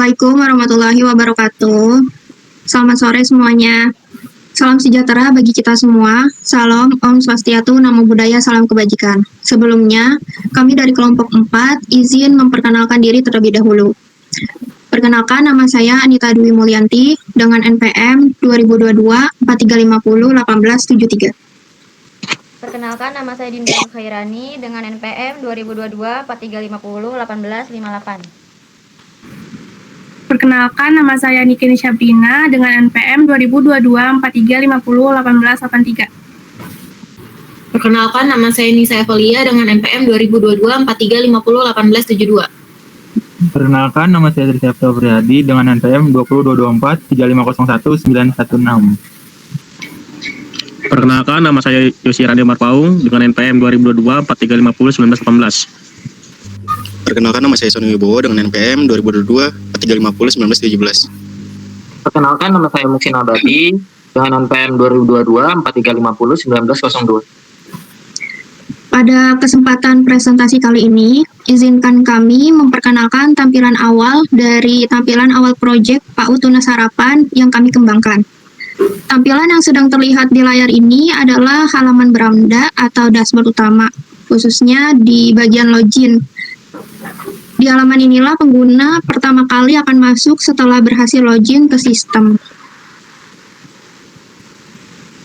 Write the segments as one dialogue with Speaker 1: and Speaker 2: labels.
Speaker 1: Assalamualaikum warahmatullahi wabarakatuh. Selamat sore semuanya. Salam sejahtera bagi kita semua. Salam Om Swastiastu, Namo Buddhaya, salam kebajikan. Sebelumnya, kami dari kelompok 4 izin memperkenalkan diri terlebih dahulu. Perkenalkan, nama saya Anita Dwi Mulyanti dengan NPM 2022-4350-1873.
Speaker 2: Perkenalkan, nama saya Dinda Khairani dengan NPM 2022-4350-1858.
Speaker 3: Perkenalkan, nama saya Niki Nishabina dengan NPM 2022-4350-1883.
Speaker 4: Perkenalkan, nama saya Nisa Evelia dengan NPM 2022-4350-1872.
Speaker 5: Perkenalkan, nama saya Trisha Priyadi dengan NPM 2024-3501-916.
Speaker 6: Perkenalkan, nama saya Yosi Rande Marpaung dengan NPM 2022-4350-1918.
Speaker 7: Perkenalkan, nama saya Sony Wibowo dengan NPM 2022-4350-1917.
Speaker 8: Perkenalkan, nama saya Muksin Abadi dengan NPM 2022-4350-1902.
Speaker 1: Pada kesempatan presentasi kali ini, izinkan kami memperkenalkan tampilan awal dari tampilan awal proyek PAUD Tunas Harapan yang kami kembangkan. Tampilan yang sedang terlihat di layar ini adalah halaman beranda atau dashboard utama, khususnya di bagian login. Di halaman inilah pengguna pertama kali akan masuk setelah berhasil login ke sistem.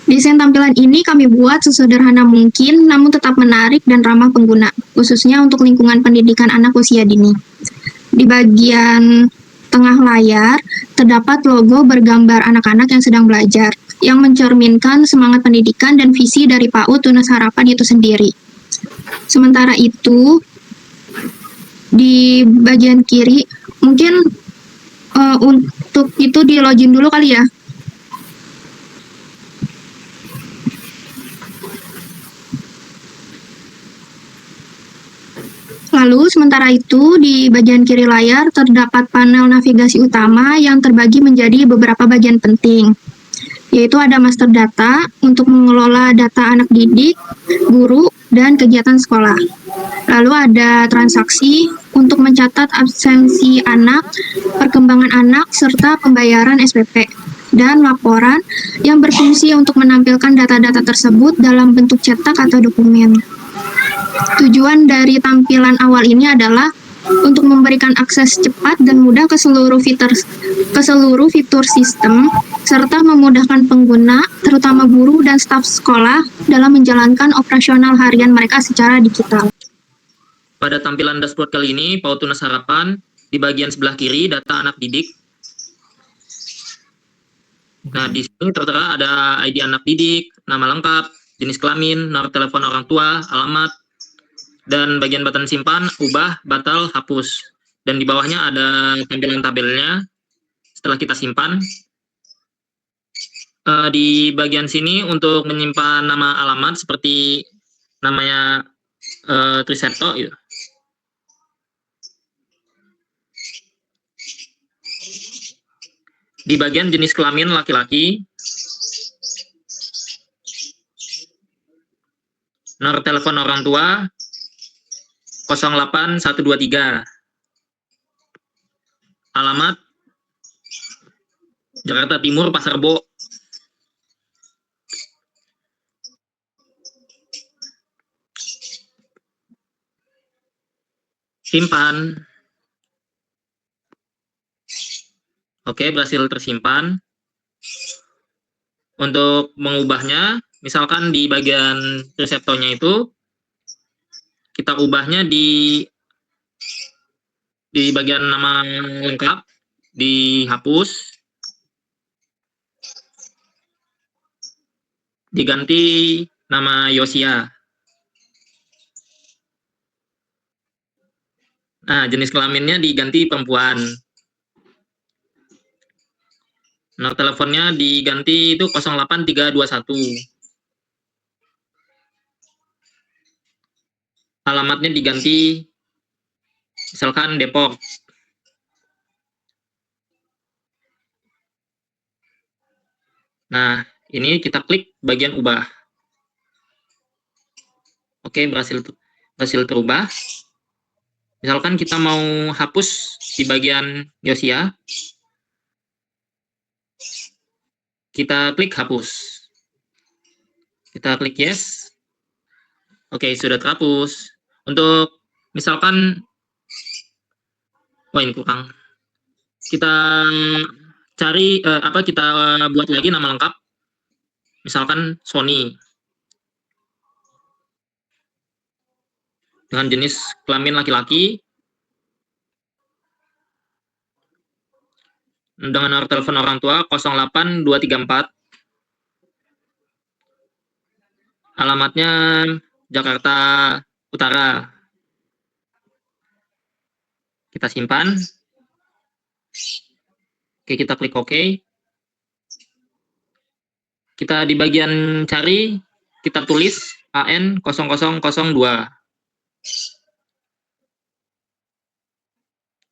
Speaker 1: Desain tampilan ini kami buat sesederhana mungkin, namun tetap menarik dan ramah pengguna, khususnya untuk lingkungan pendidikan anak usia dini. Di bagian tengah layar, terdapat logo bergambar anak-anak yang sedang belajar, yang mencerminkan semangat pendidikan dan visi dari PAUD Tunas Harapan itu sendiri. Sementara itu, di bagian kiri, mungkin untuk itu di login dulu kali ya. Lalu, sementara itu, di bagian kiri layar terdapat panel navigasi utama yang terbagi menjadi beberapa bagian penting, yaitu ada master data untuk mengelola data anak didik, guru, dan kegiatan sekolah. Lalu ada transaksi untuk mencatat absensi anak, perkembangan anak, serta pembayaran SPP, dan laporan yang berfungsi untuk menampilkan data-data tersebut dalam bentuk cetak atau dokumen. Tujuan dari tampilan awal ini adalah untuk memberikan akses cepat dan mudah ke seluruh fitur sistem, serta memudahkan pengguna, terutama guru dan staf sekolah, dalam menjalankan operasional harian mereka secara digital.
Speaker 9: Pada tampilan dashboard kali ini, PAUD Tunas Harapan, di bagian sebelah kiri, data anak didik. Nah, di sini tertera ada ID anak didik, nama lengkap, jenis kelamin, nomor telepon orang tua, alamat, dan bagian button simpan, ubah, batal, hapus. Dan di bawahnya ada tampilan tabelnya setelah kita simpan. Di bagian sini untuk menyimpan nama alamat seperti namanya Trisepto gitu. Di bagian jenis kelamin laki-laki, nomor telepon orang tua 08123, alamat Jakarta Timur, Pasar Rebo. Simpan. Oke, berhasil tersimpan. Untuk mengubahnya, misalkan di bagian reseptornya itu, kita ubahnya di bagian nama lengkap, dihapus, diganti nama Yosia. Nah, jenis kelaminnya diganti perempuan. Nomor teleponnya diganti itu 08321. Alamatnya diganti misalkan Depok. Nah, ini kita klik bagian ubah. Oke, berhasil terubah. Misalkan kita mau hapus di bagian Yosia, kita klik hapus. Kita klik yes. Oke, sudah terhapus. Untuk misalkan, ini kurang. Kita cari kita buat lagi nama lengkap. Misalkan Sony. Dengan jenis kelamin laki-laki. Dengan nomor telepon orang tua 08234. Alamatnya Jakarta Utara. Kita simpan. Oke, kita klik OK. Kita di bagian cari, kita tulis AN0002.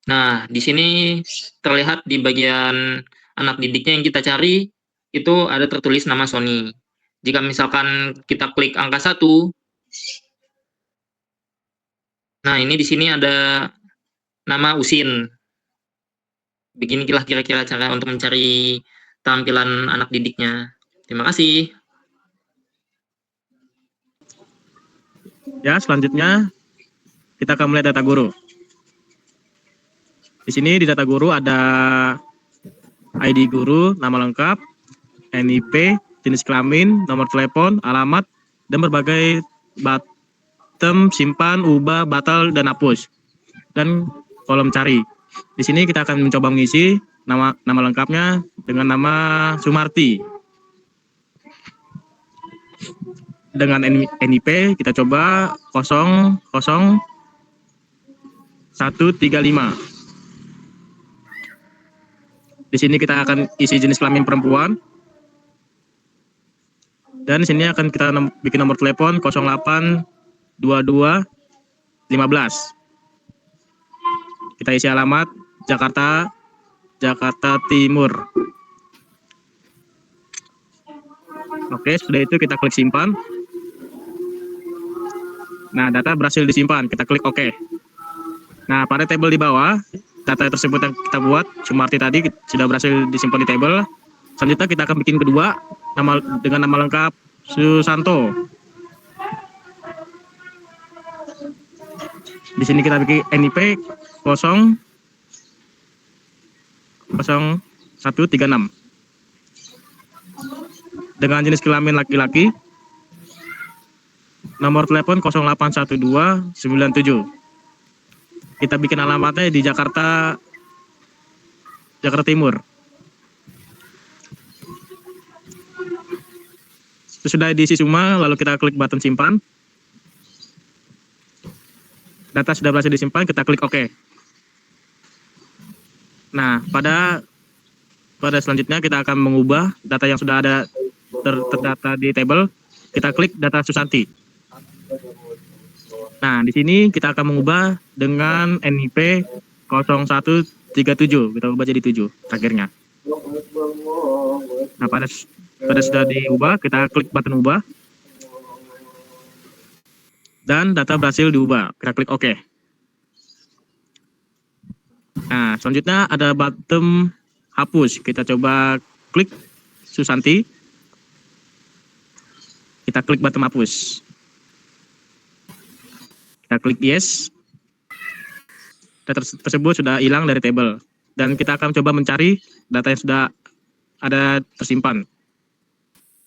Speaker 9: Nah, di sini terlihat di bagian anak didiknya yang kita cari, itu ada tertulis nama Sony. Jika misalkan kita klik angka 1, nah ini di sini ada nama Usin. Beginilah kira-kira cara untuk mencari tampilan anak didiknya. Terima kasih.
Speaker 6: Ya, selanjutnya kita akan mulai data guru. Di sini di data guru ada ID guru, nama lengkap, NIP, jenis kelamin, nomor telepon, alamat, dan berbagai bottom, simpan, ubah, batal, dan hapus. Dan kolom cari. Di sini kita akan mencoba mengisi nama lengkapnya dengan nama Sumarti. Dengan NIP kita coba 00135. Di sini kita akan isi jenis kelamin perempuan. Dan di sini akan kita bikin nomor telepon 0822 15. Kita isi alamat Jakarta Timur. Oke, sudah itu kita klik simpan. Nah, data berhasil disimpan. Kita klik OK. Nah, pada tabel di bawah, data tersebut yang kita buat, Sumarti tadi sudah berhasil disimpan di tabel. Selanjutnya kita akan bikin kedua dengan nama lengkap Susanto. Di sini kita bikin NIP 00136 dengan jenis kelamin laki-laki, nomor telepon 081297. Kita bikin alamatnya di Jakarta Timur. Sudah diisi semua, lalu kita klik button simpan. Data sudah berhasil disimpan, kita klik OK. Nah, pada selanjutnya kita akan mengubah data yang sudah ada terdata di table. Kita klik data Susanti. Nah, di sini kita akan mengubah dengan NIP 0137. Kita ubah jadi 7 akhirnya. Nah, pada sudah diubah, kita klik button ubah. Dan data berhasil diubah. Kita klik OK. Nah, selanjutnya ada button hapus. Kita coba klik Susanti. Kita klik button hapus. Kita klik yes. Data tersebut sudah hilang dari table. Dan kita akan coba mencari data yang sudah ada tersimpan.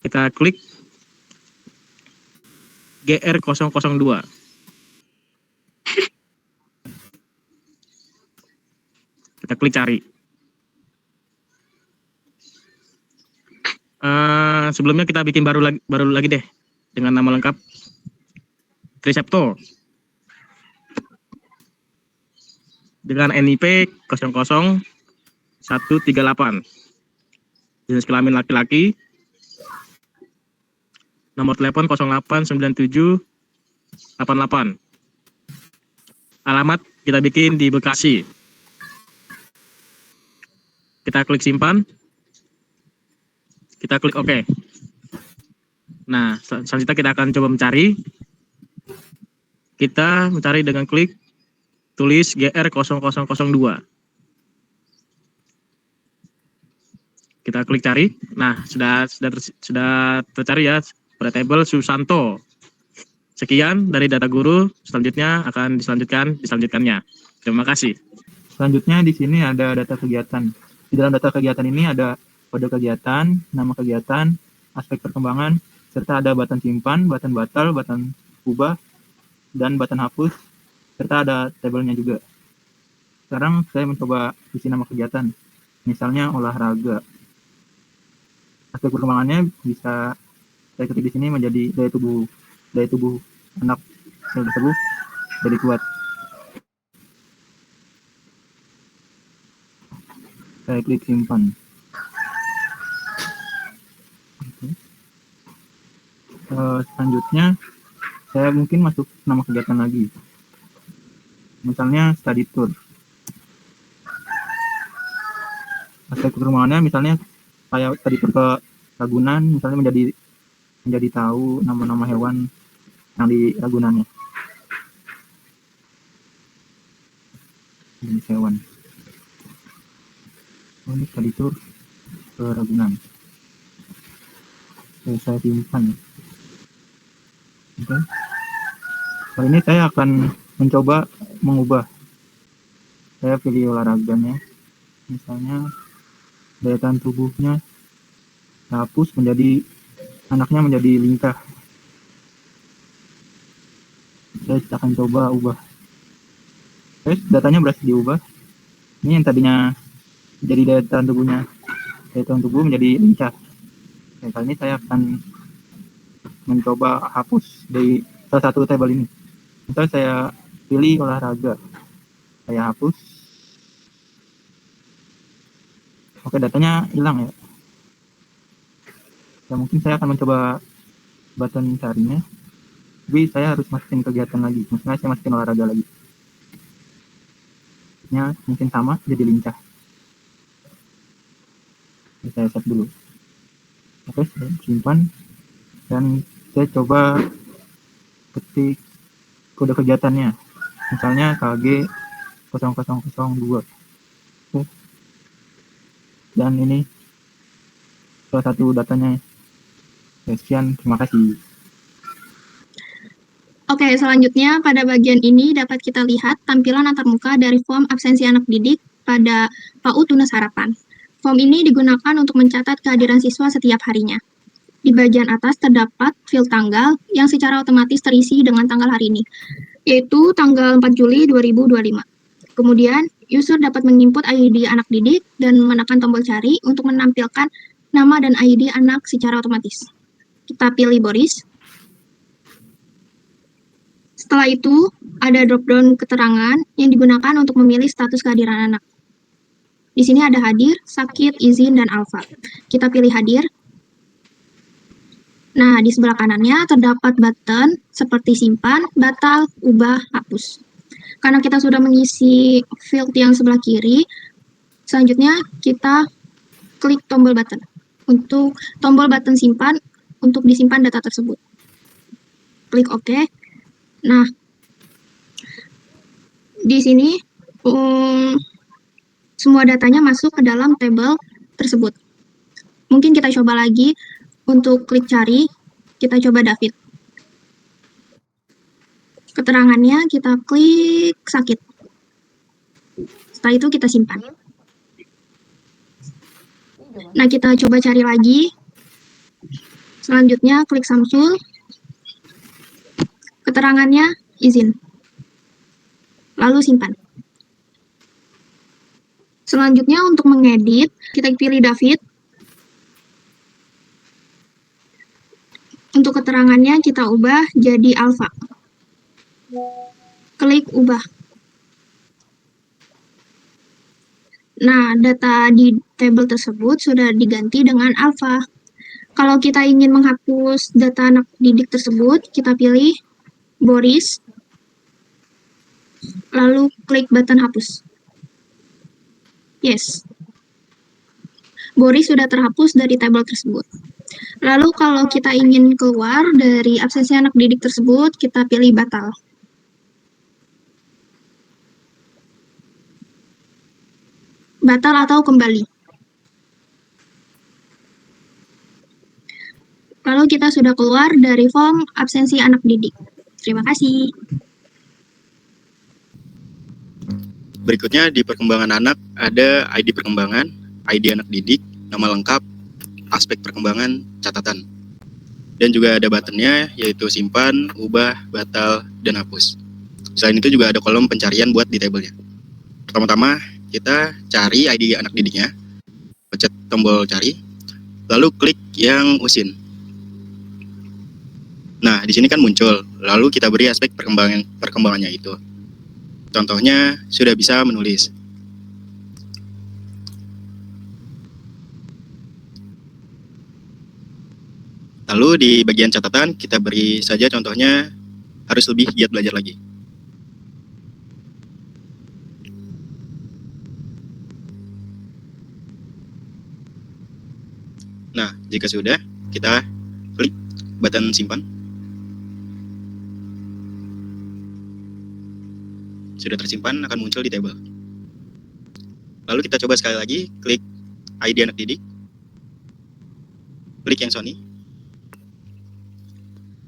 Speaker 6: Kita klik GR002. Kita klik cari. Sebelumnya kita bikin baru lagi deh dengan nama lengkap Trisepto dengan NIP 00138. Jenis kelamin laki-laki. Nomor telepon 089788. Alamat kita bikin di Bekasi. Kita klik simpan. Kita klik OK. Nah, selanjutnya kita akan coba mencari. Kita mencari dengan klik tulis GR0002. Kita klik cari. Nah, sudah tercari ya pada tabel Susanto. Sekian dari data guru, selanjutnya akan diselanjutkannya. Terima kasih.
Speaker 5: Selanjutnya di sini ada data kegiatan. Di dalam data kegiatan ini ada kode kegiatan, nama kegiatan, aspek perkembangan, serta ada button simpan, button batal, button ubah, dan button hapus, serta ada tabelnya juga. Sekarang saya mencoba isi nama kegiatan, misalnya olahraga. Aspek perkembangannya bisa saya ketik di sini menjadi daya tubuh anak sel tersebut jadi kuat. Saya klik simpan. Selanjutnya saya mungkin masuk nama kegiatan lagi, misalnya study tour. Aspek perkembangannya misalnya kayak study tour ke Ragunan, misalnya menjadi tahu nama-nama hewan yang di Ragunannya. Jenis hewan. Oh, ini study tour ke Ragunan. Oke, saya simpan. Oke. Kali ini saya akan mencoba mengubah. Saya pilih olahraganya. Misalnya daya tahan tubuhnya hapus menjadi anaknya menjadi lincah. Saya akan coba ubah. Oke, datanya berhasil diubah. Ini yang tadinya jadi daya tahan tubuh menjadi lincah. Oke, kali ini saya akan mencoba hapus dari salah satu tabel ini. Misal saya pilih olahraga, saya hapus. Oke, datanya hilang ya. Ya mungkin saya akan mencoba button carinya, tapi saya harus masukin kegiatan lagi. Misalnya saya masukin olahraga lagi. Ya, mungkin sama jadi lincah. Oke, saya set dulu. Oke, saya simpan dan saya coba ketik kode kegiatannya, misalnya KG 0002. Oke. Dan ini salah satu datanya. Sekian, terima kasih.
Speaker 1: Oke, selanjutnya pada bagian ini dapat kita lihat tampilan antarmuka dari form absensi anak didik pada PAUD Tunas Harapan. Form ini digunakan untuk mencatat kehadiran siswa setiap harinya. Di bagian atas terdapat field tanggal yang secara otomatis terisi dengan tanggal hari ini, yaitu tanggal 4 Juli 2025. Kemudian, user dapat menginput ID anak didik dan menekan tombol cari untuk menampilkan nama dan ID anak secara otomatis. Kita pilih Boris. Setelah itu, ada drop-down keterangan yang digunakan untuk memilih status kehadiran anak. Di sini ada hadir, sakit, izin, dan alfa. Kita pilih hadir. Nah, di sebelah kanannya terdapat button seperti simpan, batal, ubah, hapus. Karena kita sudah mengisi field yang sebelah kiri, selanjutnya kita klik tombol button. Untuk tombol button simpan, untuk disimpan data tersebut. Klik OK. Nah, di sini semua datanya masuk ke dalam tabel tersebut. Mungkin kita coba lagi. Untuk klik cari, kita coba David. Keterangannya kita klik sakit. Setelah itu kita simpan. Nah, kita coba cari lagi. Selanjutnya klik Samsul. Keterangannya izin. Lalu simpan. Selanjutnya untuk mengedit, kita pilih David. Untuk keterangannya kita ubah jadi alfa. Klik ubah. Nah, data di tabel tersebut sudah diganti dengan alfa. Kalau kita ingin menghapus data anak didik tersebut, kita pilih Boris, lalu klik button hapus. Yes. Boris sudah terhapus dari tabel tersebut. Lalu kalau kita ingin keluar dari absensi anak didik tersebut, kita pilih batal. batal atau kembali. Lalu kita sudah keluar dari form absensi anak didik. Terima kasih.
Speaker 7: Berikutnya di perkembangan anak ada ID perkembangan, ID anak didik, nama lengkap, aspek perkembangan, catatan. Dan juga ada buttonnya yaitu simpan, ubah, batal, dan hapus. Selain itu juga ada kolom pencarian buat di tabelnya. Pertama-tama kita cari ID anak didiknya, pencet tombol cari, lalu klik yang usin. Nah, di sini kan muncul, lalu kita beri aspek perkembangannya itu. Contohnya sudah bisa menulis. Lalu di bagian catatan kita beri saja contohnya harus lebih giat belajar lagi. Nah, jika sudah, kita klik button simpan. Sudah tersimpan akan muncul di tabel. Lalu kita coba sekali lagi, klik ID anak didik, klik yang Sony.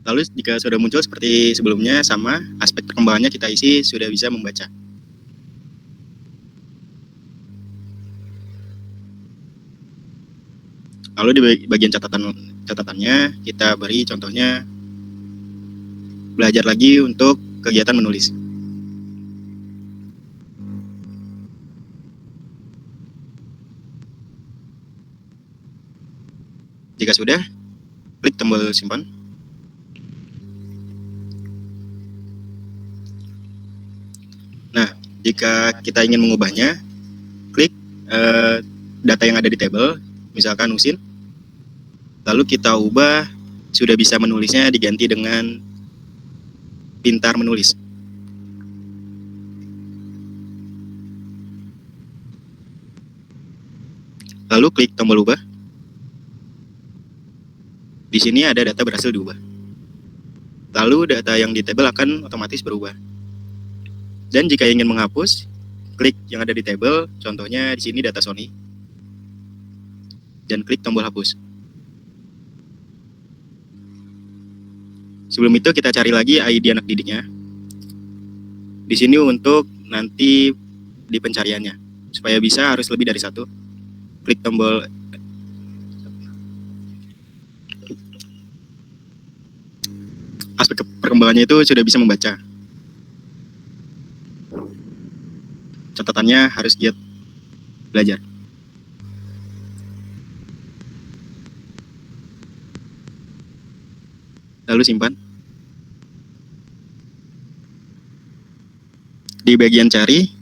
Speaker 7: Lalu jika sudah muncul seperti sebelumnya sama, aspek perkembangannya kita isi sudah bisa membaca. Lalu di bagian catatannya kita beri contohnya belajar lagi untuk kegiatan menulis. Jika sudah, klik tombol simpan. Nah, jika kita ingin mengubahnya, klik data yang ada di tabel, misalkan usin. Lalu kita ubah, sudah bisa menulisnya diganti dengan pintar menulis. Lalu klik tombol ubah. Di sini ada data berhasil diubah. Lalu data yang di tabel akan otomatis berubah. Dan jika ingin menghapus, klik yang ada di tabel, contohnya di sini data Sony. Dan klik tombol hapus. Sebelum itu kita cari lagi ID anak didiknya. Di sini untuk nanti di pencariannya. Supaya bisa harus lebih dari satu. Klik tombol aspek perkembangannya itu sudah bisa membaca. Catatannya harus giat belajar. Lalu simpan. Di bagian cari,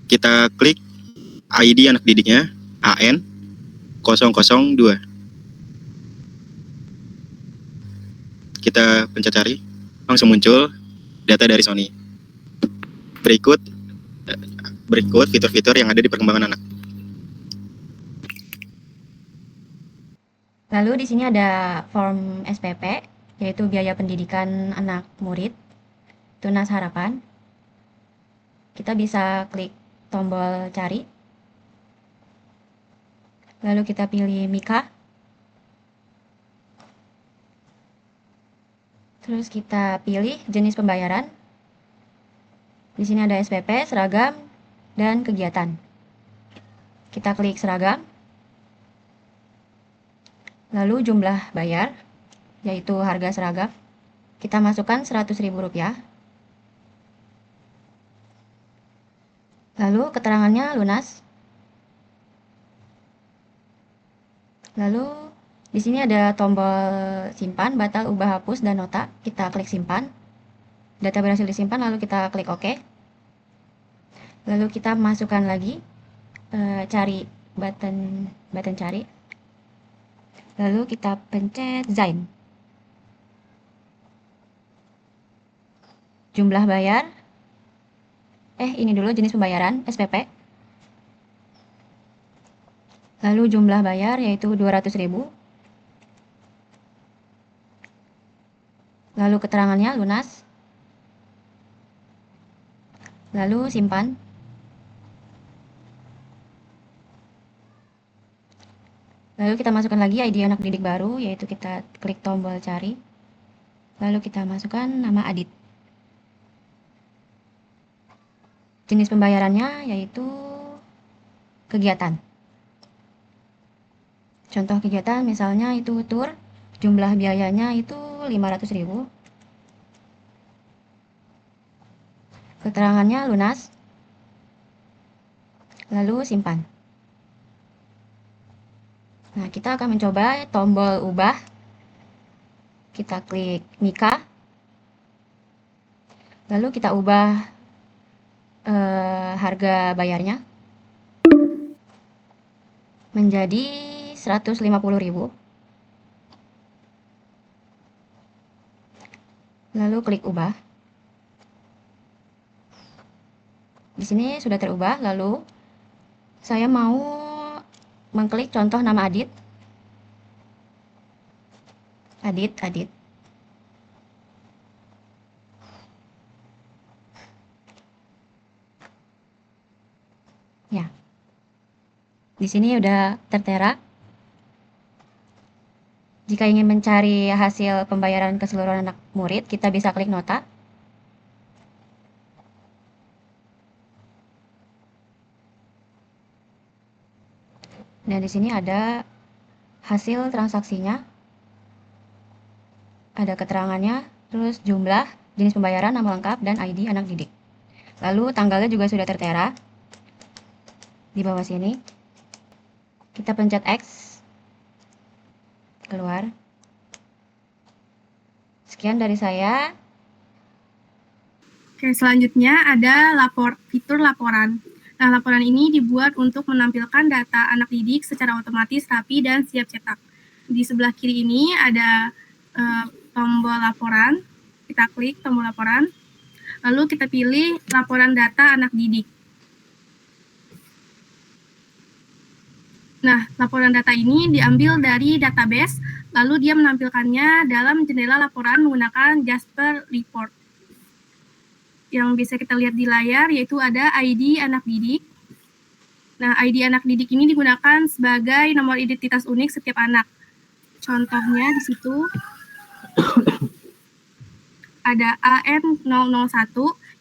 Speaker 7: kita klik ID anak didiknya, AN 002. Kita pencet cari, langsung muncul data dari Sony. Berikut fitur-fitur yang ada di perkembangan anak.
Speaker 2: Lalu di sini ada form SPP, yaitu biaya pendidikan anak murid, tunas harapan. Kita bisa klik tombol cari. Lalu kita pilih Mika. Terus kita pilih jenis pembayaran. Di sini ada SPP, seragam, dan kegiatan. Kita klik seragam. Lalu jumlah bayar, yaitu harga seragam. Kita masukkan Rp100.000. Lalu keterangannya lunas. Lalu di sini ada tombol simpan, batal, ubah, hapus, dan nota. Kita klik simpan. Data berhasil disimpan, lalu kita klik OK. Lalu kita masukkan lagi, cari button cari. Lalu kita pencet Zain. Jumlah bayar. Ini dulu jenis pembayaran, SPP. Lalu jumlah bayar yaitu Rp200.000. Lalu keterangannya lunas. Lalu simpan. Lalu kita masukkan lagi ID anak didik baru, yaitu kita klik tombol cari. Lalu kita masukkan nama Adit. Jenis pembayarannya yaitu kegiatan. Contoh kegiatan misalnya itu tur, jumlah biayanya itu 500.000. Keterangannya lunas. Lalu simpan. Nah, kita akan mencoba tombol ubah. Kita klik nikah. Lalu kita ubah harga bayarnya menjadi 150.000. Lalu klik ubah. Di sini sudah terubah. Lalu saya mau mengklik contoh nama Adit. Adit. Ya. Di sini udah tertera. Jika ingin mencari hasil pembayaran keseluruhan anak murid, kita bisa klik nota. Nah, di sini ada hasil transaksinya. Ada keterangannya, terus jumlah, jenis pembayaran, nama lengkap, dan ID anak didik. Lalu tanggalnya juga sudah tertera di bawah sini. Kita pencet X. Keluar. Sekian dari saya.
Speaker 3: Oke, selanjutnya ada fitur laporan. Nah, laporan ini dibuat untuk menampilkan data anak didik secara otomatis, rapi, dan siap cetak. Di sebelah kiri ini ada tombol laporan. Kita klik tombol laporan. Lalu kita pilih laporan data anak didik. Nah, laporan data ini diambil dari database, lalu dia menampilkannya dalam jendela laporan menggunakan Jasper Report. Yang bisa kita lihat di layar yaitu ada ID anak didik. Nah, ID anak didik ini digunakan sebagai nomor identitas unik setiap anak. Contohnya di situ ada AN001,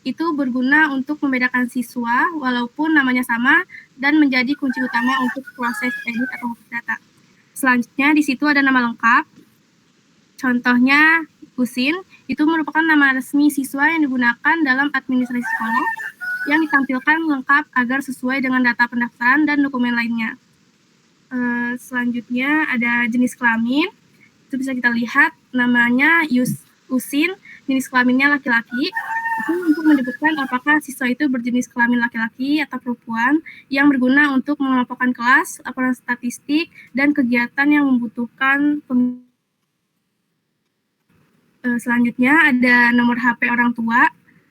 Speaker 3: itu berguna untuk membedakan siswa walaupun namanya sama dan menjadi kunci utama untuk proses edit atau data. Selanjutnya di situ ada nama lengkap. Contohnya Husin, itu merupakan nama resmi siswa yang digunakan dalam administrasi sekolah yang ditampilkan lengkap agar sesuai dengan data pendaftaran dan dokumen lainnya. Selanjutnya ada jenis kelamin. Itu bisa kita lihat namanya Husin, jenis kelaminnya laki-laki. Itu untuk menyebutkan apakah siswa itu berjenis kelamin laki-laki atau perempuan, yang berguna untuk mengelompokkan kelas, laporan statistik, dan kegiatan yang membutuhkan selanjutnya ada nomor HP orang tua.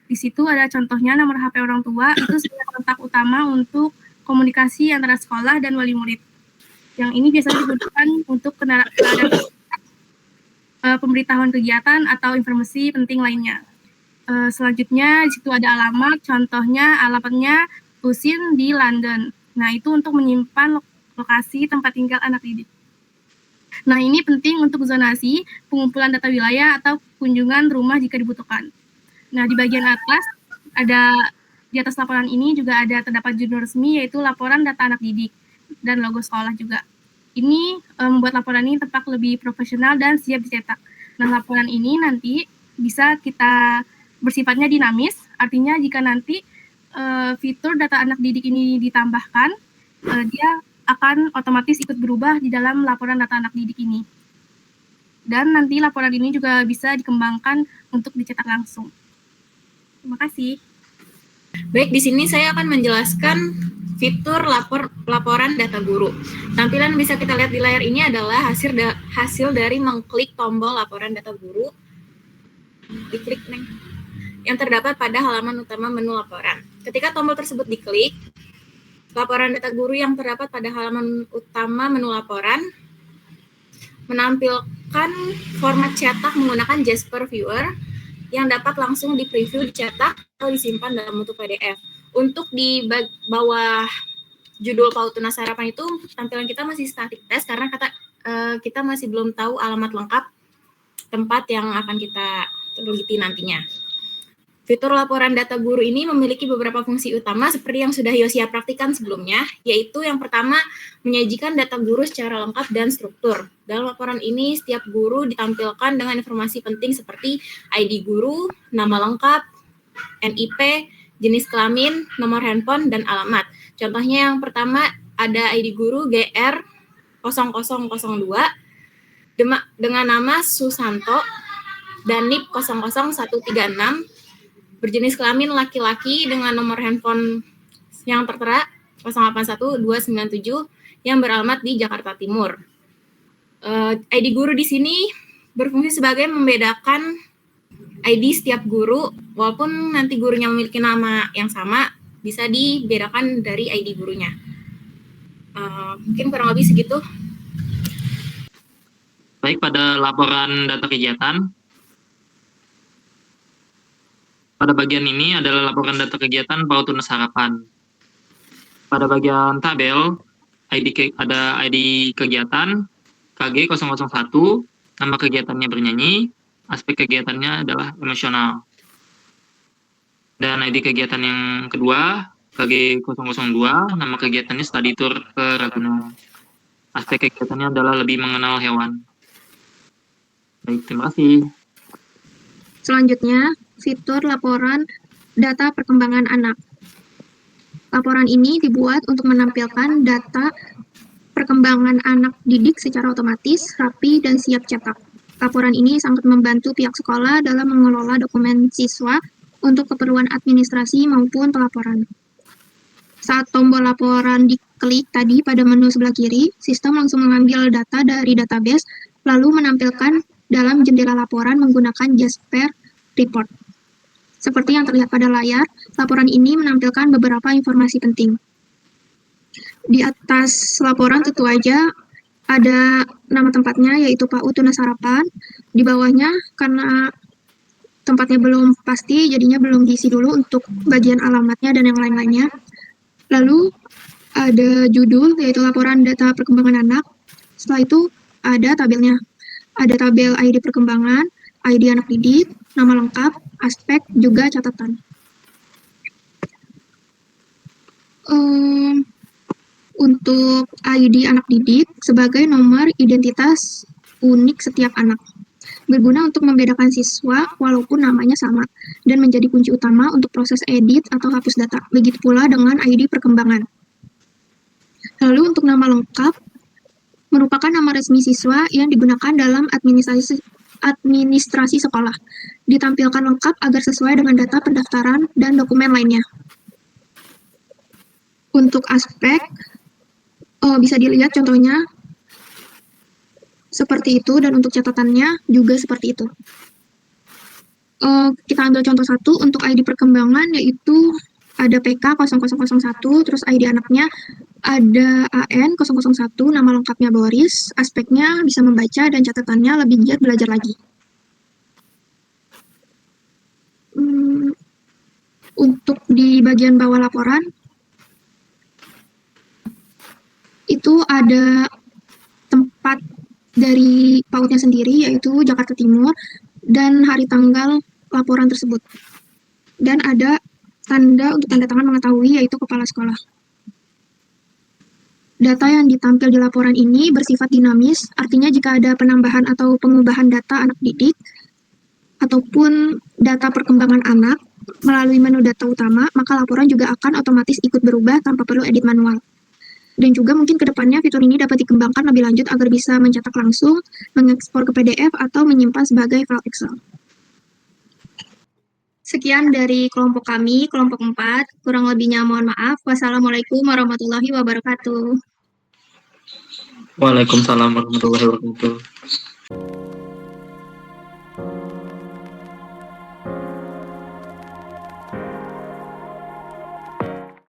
Speaker 3: Di situ ada contohnya nomor HP orang tua, itu sebagai kontak utama untuk komunikasi antara sekolah dan wali murid. Yang ini biasanya digunakan untuk pemberitahuan kegiatan atau informasi penting lainnya. Selanjutnya di situ ada alamat, contohnya alamatnya Husin di London. Nah, itu untuk menyimpan lokasi tempat tinggal anak didik. Nah, ini penting untuk zonasi, pengumpulan data wilayah, atau kunjungan rumah jika dibutuhkan. Nah, di bagian atas, di atas laporan ini juga ada terdapat judul resmi, yaitu laporan data anak didik, dan logo sekolah juga. Ini membuat laporan ini tampak lebih profesional dan siap dicetak. Nah, laporan ini nanti bisa kita bersifatnya dinamis, artinya jika nanti fitur data anak didik ini ditambahkan, dia akan otomatis ikut berubah di dalam laporan data anak didik ini. Dan nanti laporan ini juga bisa dikembangkan untuk dicetak langsung. Terima kasih.
Speaker 4: Baik, di sini saya akan menjelaskan fitur laporan data guru. Tampilan bisa kita lihat di layar ini adalah hasil dari mengklik tombol laporan data guru. Diklik, Neng. Yang terdapat pada halaman utama menu laporan. Ketika tombol tersebut diklik, laporan data guru yang terdapat pada halaman utama menu laporan menampilkan format cetak menggunakan Jasper Viewer yang dapat langsung di-preview, dicetak, atau disimpan dalam bentuk PDF. Untuk di bawah judul PAUD Tunas Harapan itu tampilan kita masih static test karena kita masih belum tahu alamat lengkap tempat yang akan kita teliti nantinya. Fitur laporan data guru ini memiliki beberapa fungsi utama seperti yang sudah Yosia praktikan sebelumnya, yaitu yang pertama, menyajikan data guru secara lengkap dan struktur. Dalam laporan ini, setiap guru ditampilkan dengan informasi penting seperti ID guru, nama lengkap, NIP, jenis kelamin, nomor handphone, dan alamat. Contohnya yang pertama ada ID guru GR 0002 dengan nama Susanto dan NIP 00136, berjenis kelamin laki-laki dengan nomor handphone yang tertera 081297 yang beralamat di Jakarta Timur. ID guru di sini berfungsi sebagai membedakan ID setiap guru, walaupun nanti gurunya memiliki nama yang sama, bisa dibedakan dari ID gurunya. Mungkin kurang lebih segitu.
Speaker 9: Baik, pada laporan data kegiatan, pada bagian ini adalah laporan data kegiatan PAUD Tunas Harapan. Pada bagian tabel, ada ID kegiatan KG 001, nama kegiatannya bernyanyi, aspek kegiatannya adalah emosional. Dan ID kegiatan yang kedua, KG 002, nama kegiatannya study tour ke Ragunan. Aspek kegiatannya adalah lebih mengenal hewan. Baik, terima kasih.
Speaker 1: Selanjutnya, fitur laporan data perkembangan anak. Laporan ini dibuat untuk menampilkan data perkembangan anak didik secara otomatis, rapi, dan siap cetak. Laporan ini sangat membantu pihak sekolah dalam mengelola dokumen siswa untuk keperluan administrasi maupun pelaporan. Saat tombol laporan diklik tadi pada menu sebelah kiri, sistem langsung mengambil data dari database, lalu menampilkan dalam jendela laporan menggunakan Jasper Report. Seperti yang terlihat pada layar, laporan ini menampilkan beberapa informasi penting. Di atas laporan tentu aja ada nama tempatnya, yaitu PAUD Tunas Harapan. Di bawahnya, karena tempatnya belum pasti, jadinya belum diisi dulu untuk bagian alamatnya dan yang lain-lainnya. Lalu ada judul, yaitu laporan data perkembangan anak. Setelah itu ada tabelnya. Ada tabel ID perkembangan, ID anak didik, nama lengkap, aspek, juga catatan. Untuk ID anak didik sebagai nomor identitas unik setiap anak. Berguna untuk membedakan siswa walaupun namanya sama, dan menjadi kunci utama untuk proses edit atau hapus data. Begitu pula dengan ID perkembangan. Lalu untuk nama lengkap, merupakan nama resmi siswa yang digunakan dalam administrasi sekolah, ditampilkan lengkap agar sesuai dengan data pendaftaran dan dokumen lainnya. Untuk aspek, bisa dilihat contohnya seperti itu, dan untuk catatannya juga seperti itu. Kita ambil contoh satu untuk ID perkembangan, yaitu ada PK 0001, terus ID anaknya ada AN 001, nama lengkapnya Boris, aspeknya bisa membaca, dan catatannya lebih giat belajar lagi. Untuk di bagian bawah laporan, itu ada tempat dari PAUD-nya sendiri, yaitu Jakarta Timur, dan hari tanggal laporan tersebut. Dan ada tanda untuk tanda tangan mengetahui, yaitu kepala sekolah. Data yang ditampil di laporan ini bersifat dinamis, artinya jika ada penambahan atau pengubahan data anak didik, ataupun data perkembangan anak melalui menu data utama, maka laporan juga akan otomatis ikut berubah tanpa perlu edit manual. Dan juga mungkin ke depannya fitur ini dapat dikembangkan lebih lanjut agar bisa mencetak langsung, mengekspor ke PDF, atau menyimpan sebagai file Excel. Sekian dari kelompok kami, kelompok 4. Kurang lebihnya mohon maaf. Wassalamualaikum warahmatullahi wabarakatuh.
Speaker 9: Waalaikumsalam warahmatullahi wabarakatuh.